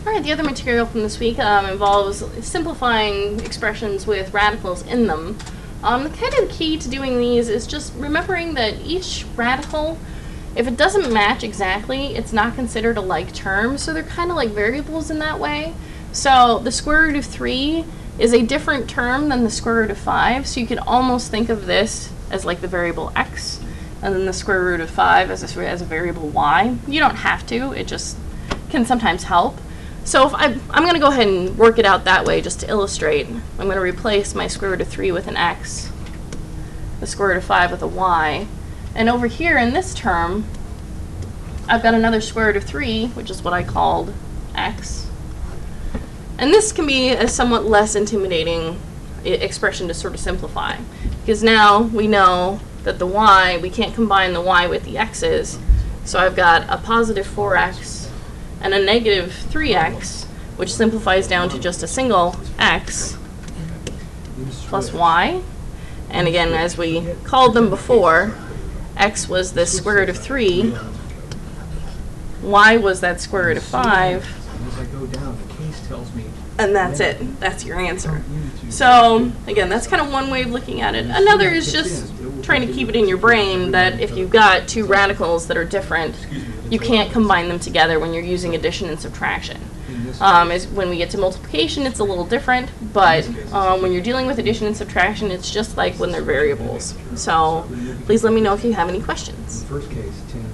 Alright, the other material from this week involves simplifying expressions with radicals in them. The kind of key to doing these is just remembering that each radical, if it doesn't match exactly, it's not considered a like term, so they're kind of like variables in that way. So the square root of 3 is a different term than the square root of 5, so you can almost think of this as like the variable x, and then the square root of 5 as a variable y. You don't have to, it just can sometimes help. So if I'm going to go ahead and work it out that way just to illustrate. I'm going to replace my square root of 3 with an x, the square root of 5 with a y, and over here in this term, I've got another square root of 3, which is what I called x. And this can be a somewhat less intimidating expression to sort of simplify, because now we know that the y, we can't combine the y with the x's, so I've got a positive 4x and a negative 3x, which simplifies down to just a single x plus y. And again, as we called them before, x was the square root of 3, y was that square root of 5, and that's it. That's your answer. So again, that's kind of one way of looking at it. Another is just trying to keep it in your brain that if you've got two radicals that are different, you can't combine them together when you're using addition and subtraction. When we get to multiplication, it's a little different, but when you're dealing with addition and subtraction, it's just like when they're variables. So please let me know if you have any questions. In the first case, 10